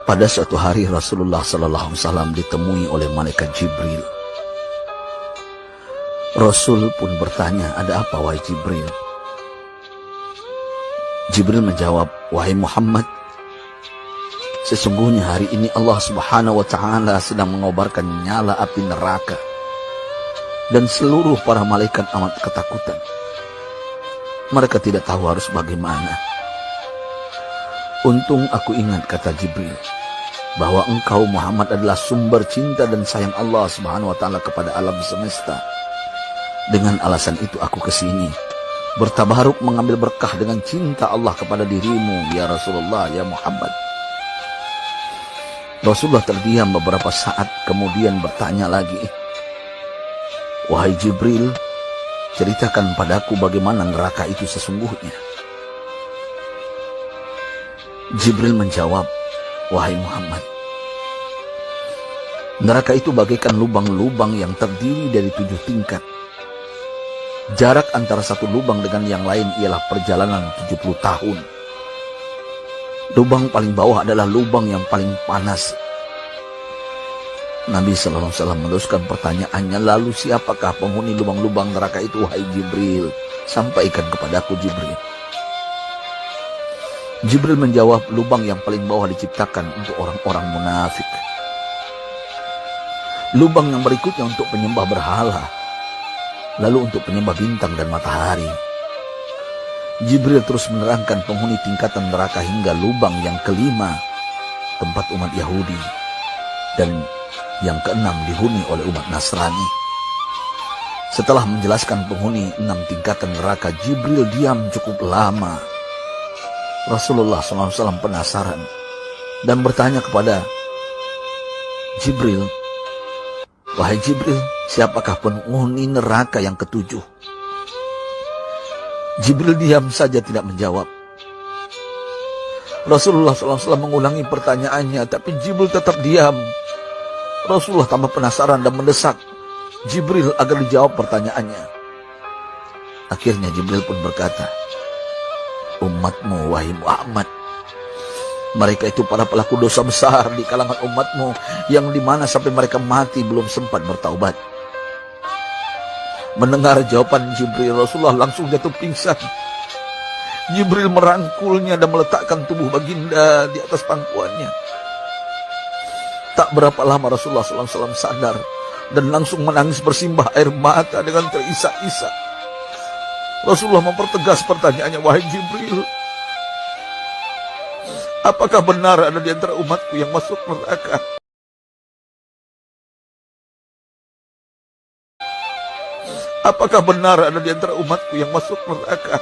Pada suatu hari Rasulullah SAW ditemui oleh malaikat Jibril. Rasul pun bertanya, "Ada apa wahai Jibril?" Jibril menjawab, "Wahai Muhammad, sesungguhnya hari ini Allah Subhanahu wa Ta'ala sedang mengobarkan nyala api neraka, dan seluruh para malaikat amat ketakutan. Mereka tidak tahu harus bagaimana. Untung aku ingat," kata Jibril, "bahwa engkau Muhammad adalah sumber cinta dan sayang Allah Subhanahu wa Ta'ala kepada alam semesta. Dengan alasan itu aku kesini, bertabaruk mengambil berkah dengan cinta Allah kepada dirimu, ya Rasulullah, ya Muhammad." Rasulullah terdiam beberapa saat, kemudian bertanya lagi, "Wahai Jibril, ceritakan padaku bagaimana neraka itu sesungguhnya." Jibril menjawab, "Wahai Muhammad, neraka itu bagaikan lubang-lubang yang terdiri dari 7 tingkat. Jarak antara satu lubang dengan yang lain ialah perjalanan 70 tahun. Lubang paling bawah adalah lubang yang paling panas." Nabi SAW meneruskan pertanyaannya, "Lalu siapakah penghuni lubang-lubang neraka itu, wahai Jibril? Sampaikan kepadaku, Jibril." Jibril menjawab, "Lubang yang paling bawah diciptakan untuk orang-orang munafik. Lubang yang berikutnya untuk penyembah berhala, lalu untuk penyembah bintang dan matahari." Jibril terus menerangkan penghuni tingkatan neraka hingga lubang yang kelima, tempat umat Yahudi, dan yang keenam dihuni oleh umat Nasrani. Setelah menjelaskan penghuni 6 tingkatan neraka, Jibril diam cukup lama. Rasulullah SAW penasaran dan bertanya kepada Jibril, "Wahai Jibril, siapakah penghuni neraka yang ke-7?" Jibril diam saja tidak menjawab. Rasulullah SAW mengulangi pertanyaannya, tapi Jibril tetap diam. Rasulullah tambah penasaran dan mendesak Jibril agar dijawab pertanyaannya. Akhirnya Jibril pun berkata, "Umatmu, wahai Muhammad, mereka itu para pelaku dosa besar di kalangan umatmu, yang dimana sampai mereka mati belum sempat bertaubat." Mendengar jawaban Jibril, Rasulullah langsung jatuh pingsan. Jibril merangkulnya dan meletakkan tubuh baginda di atas pangkuannya. Tak berapa lama Rasulullah SAW sadar dan langsung menangis bersimbah air mata dengan terisak-isak. Rasulullah mempertegas pertanyaannya, "Wahai Jibril, apakah benar ada di antara umatku yang masuk neraka?" Apakah benar ada di antara umatku yang masuk neraka?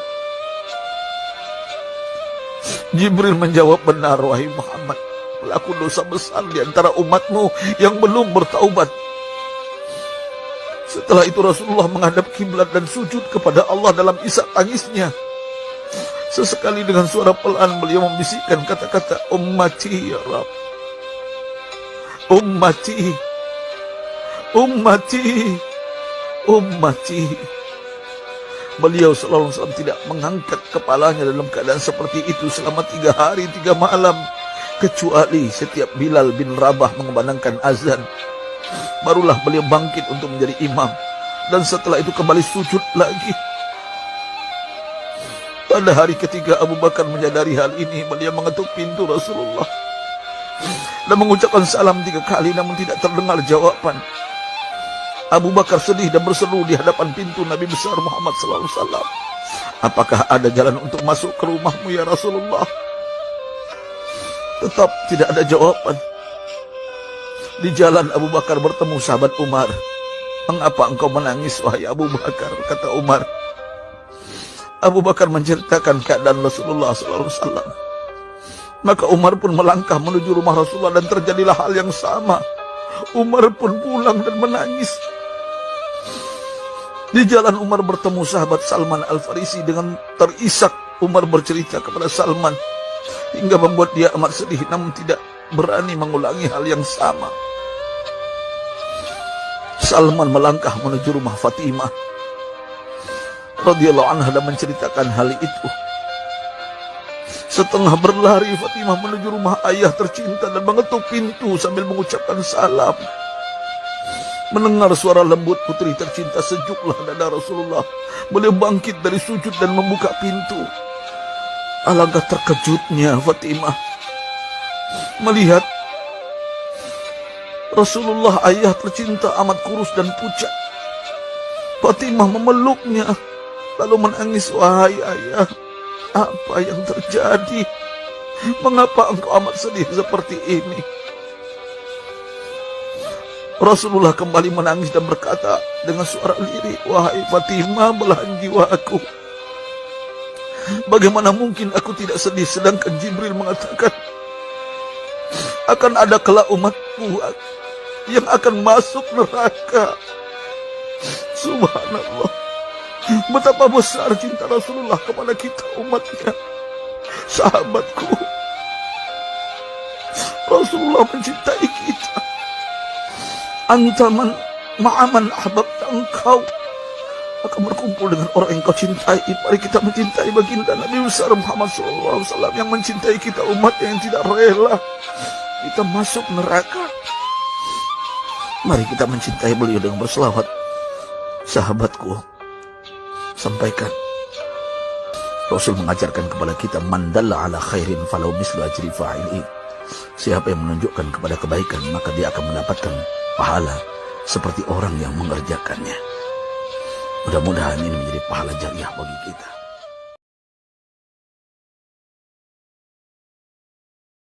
Jibril menjawab, "Benar, wahai Muhammad, pelaku dosa besar di antara umatmu yang belum bertaubat." Setelah itu Rasulullah menghadap kiblat dan sujud kepada Allah dalam isak tangisnya. Sesekali dengan suara pelan beliau membisikkan kata-kata, "Ummati ya Rabb, ummati, ummati, ummati." Beliau SAW tidak mengangkat kepalanya dalam keadaan seperti itu selama 3 hari 3 malam, kecuali setiap Bilal bin Rabah mengumandangkan azan, barulah beliau bangkit untuk menjadi imam, dan setelah itu kembali sujud lagi. Pada hari ketiga Abu Bakar menyadari hal ini, beliau mengetuk pintu Rasulullah dan mengucapkan salam 3 kali, namun tidak terdengar jawaban. Abu Bakar sedih dan berseru di hadapan pintu Nabi besar Muhammad SAW, "Apakah ada jalan untuk masuk ke rumahmu ya Rasulullah?" Tetap tidak ada jawaban. Di jalan Abu Bakar bertemu sahabat Umar. "Mengapa engkau menangis, wahai Abu Bakar?" kata Umar. Abu Bakar menceritakan keadaan Rasulullah SAW. Maka Umar pun melangkah menuju rumah Rasulullah dan terjadilah hal yang sama. Umar pun pulang dan menangis. Di jalan Umar bertemu sahabat Salman Al-Farisi. Dengan terisak Umar bercerita kepada Salman hingga membuat dia amat sedih, namun tidak berani mengulangi hal yang sama. Salman melangkah menuju rumah Fatimah radhiyallahu anha dan menceritakan hal itu. Setengah berlari, Fatimah menuju rumah ayah tercinta dan mengetuk pintu sambil mengucapkan salam. Mendengar suara lembut putri tercinta, sejuklah dada Rasulullah. Beliau bangkit dari sujud dan membuka pintu. Alangkah terkejutnya Fatimah melihat Rasulullah ayah tercinta amat kurus dan pucat. Fatimah memeluknya lalu menangis, "Wahai ayah, apa yang terjadi? Mengapa engkau amat sedih seperti ini?" Rasulullah kembali menangis dan berkata dengan suara lirih, "Wahai Fatimah, belahan jiwaku, bagaimana mungkin aku tidak sedih sedangkan Jibril mengatakan akan ada kelak umatku yang akan masuk neraka." Subhanallah, betapa besar cinta Rasulullah kepada kita umatnya. Sahabatku, Rasulullah mencintai kita. Antaman ma'aman ahbabta, engkau akan berkumpul dengan orang yang kau cintai. Mari kita mencintai baginda Nabi besar Muhammad SAW yang mencintai kita umat yang tidak rela kita masuk neraka. Mari kita mencintai beliau dengan berselawat. Sahabatku, sampaikan, Rasul mengajarkan kepada kita, "Man dalla ala khairin falau mislu ajri fa'ili." Siapa yang menunjukkan kepada kebaikan, maka dia akan mendapatkan pahala seperti orang yang mengerjakannya. Mudah-mudahan ini menjadi pahala jariah bagi kita.